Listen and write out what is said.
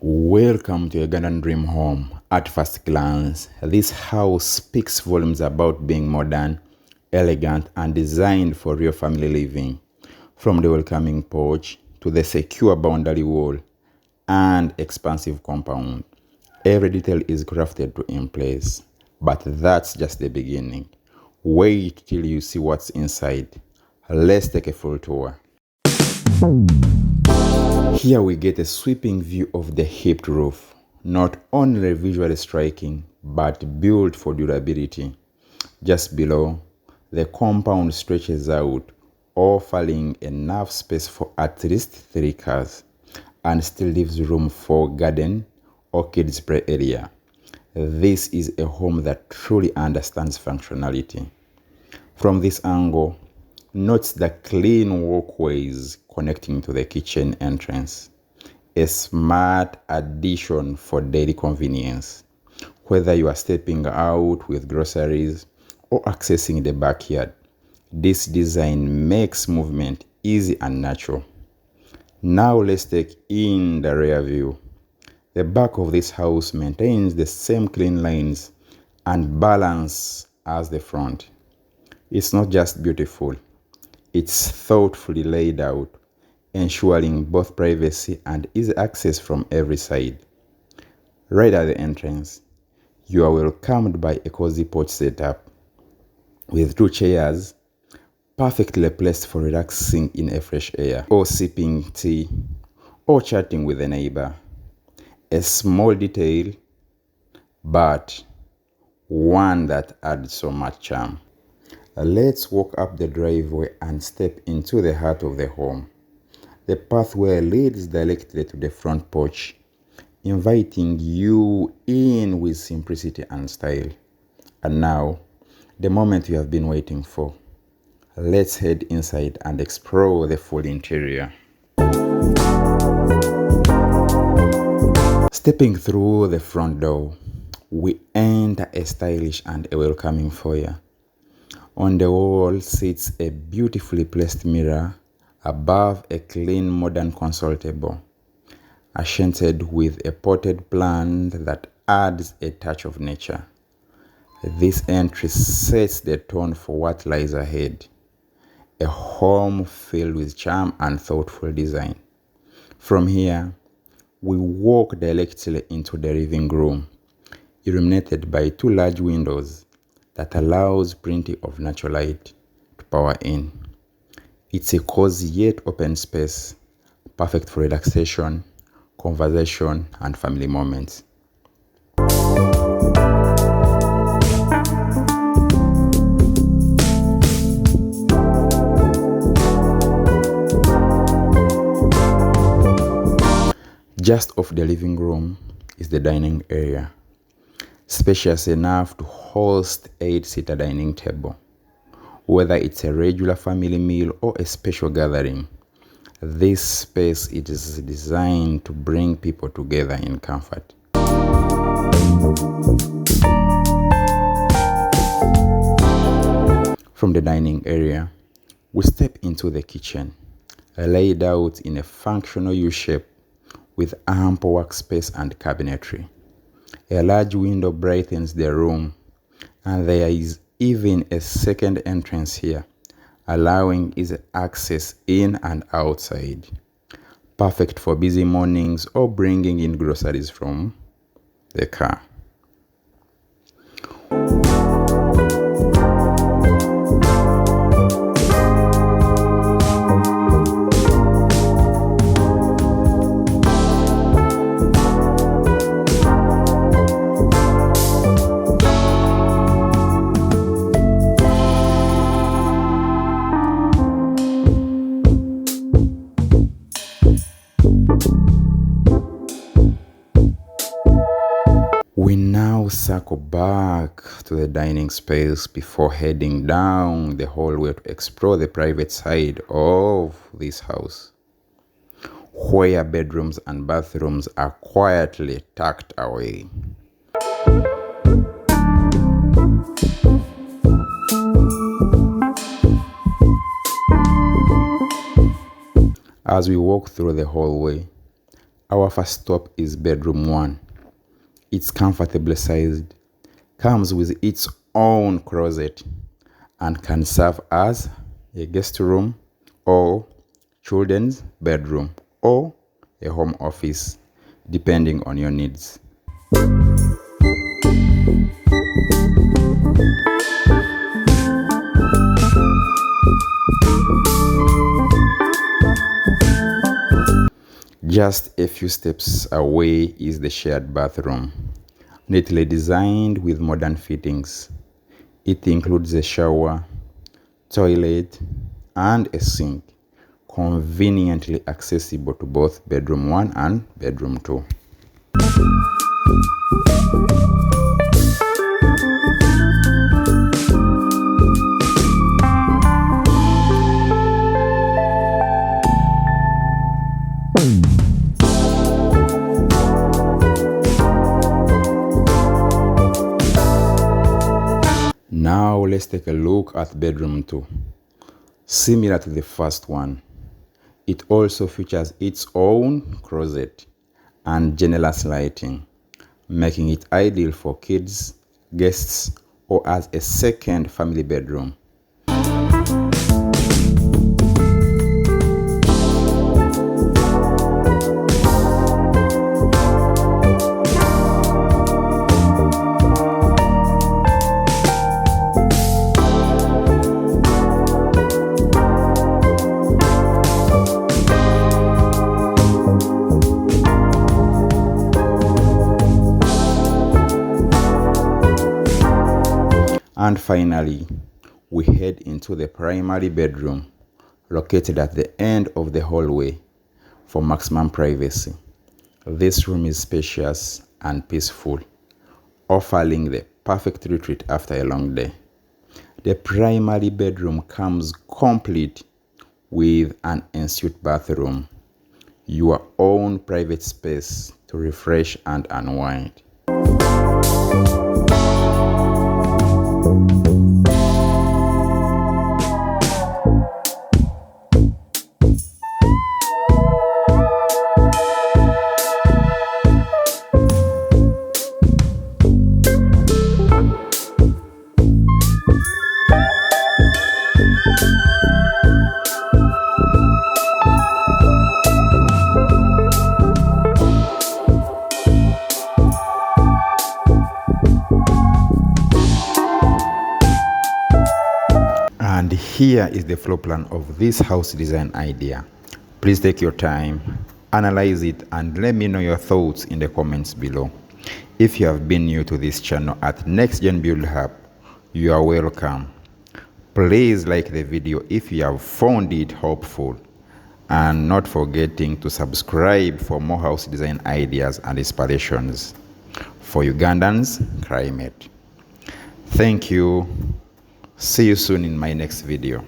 Welcome to Ugandan Dream Home. At first glance, this house speaks volumes about being modern, elegant, and designed for real family living. From the welcoming porch to the secure boundary wall and expansive compound, every detail is crafted to impress. But that's just the beginning. Wait till you see what's inside. Let's take a full tour. Here we get a sweeping view of the hipped roof, not only visually striking, but built for durability. Just below, the compound stretches out, offering enough space for at least 3 cars, and still leaves room for garden or kids' play area. This is a home that truly understands functionality. From this angle, note the clean walkways connecting to the kitchen entrance. A smart addition for daily convenience. Whether you are stepping out with groceries or accessing the backyard, this design makes movement easy and natural. Now let's take in the rear view. The back of this house maintains the same clean lines and balance as the front. It's not just beautiful, it's thoughtfully laid out, ensuring both privacy and easy access from every side. Right at the entrance, you are welcomed by a cozy porch setup with 2 chairs perfectly placed for relaxing in a fresh air or sipping tea or chatting with a neighbor. A small detail, but one that adds so much charm. Let's walk up the driveway and step into the heart of the home. The pathway leads directly to the front porch, inviting you in with simplicity and style. And now, the moment you have been waiting for. Let's head inside and explore the full interior. Stepping through the front door, we enter a stylish and a welcoming foyer. On the wall sits a beautifully placed mirror above a clean modern console table, accented with a potted plant that adds a touch of nature. This entry sets the tone for what lies ahead, a home filled with charm and thoughtful design. From here, we walk directly into the living room, illuminated by 2 large windows that allows plenty of natural light to power in. It's a cozy yet open space, perfect for relaxation, conversation, and family moments. Just off the living room is the dining area, spacious enough to host 8-seater dining table. Whether it's a regular family meal or a special gathering, this space is designed to bring people together in comfort. From the dining area, we step into the kitchen, laid out in a functional U-shape with ample workspace and cabinetry. A large window brightens the room, and there is even a second entrance here, allowing easy access in and outside. Perfect for busy mornings or bringing in groceries from the car. We now circle back to the dining space before heading down the hallway to explore the private side of this house, where bedrooms and bathrooms are quietly tucked away. As we walk through the hallway, Our first stop is bedroom 1. It's comfortably sized, comes with its own closet, and can serve as a guest room or children's bedroom or a home office, depending on your needs. Just a few steps away is the shared bathroom, neatly designed with modern fittings. It includes a shower, toilet, and a sink, conveniently accessible to both bedroom 1 and bedroom 2. Now let's take a look at bedroom 2. Similar to the first one, it also features its own closet and generous lighting, making it ideal for kids, guests, or as a second family bedroom. And finally, we head into the primary bedroom, located at the end of the hallway for maximum privacy. This room is spacious and peaceful, offering the perfect retreat after a long day. The primary bedroom comes complete with an ensuite bathroom, your own private space to refresh and unwind. And here is the floor plan of this house design idea. Please take your time, analyze it, and let me know your thoughts in the comments below. If you have been new to this channel at Next Gen Build Hub, you are welcome. Please like the video if you have found it helpful, and not forgetting to subscribe for more house design ideas and inspirations for Ugandan's climate. Thank you. See you soon in my next video.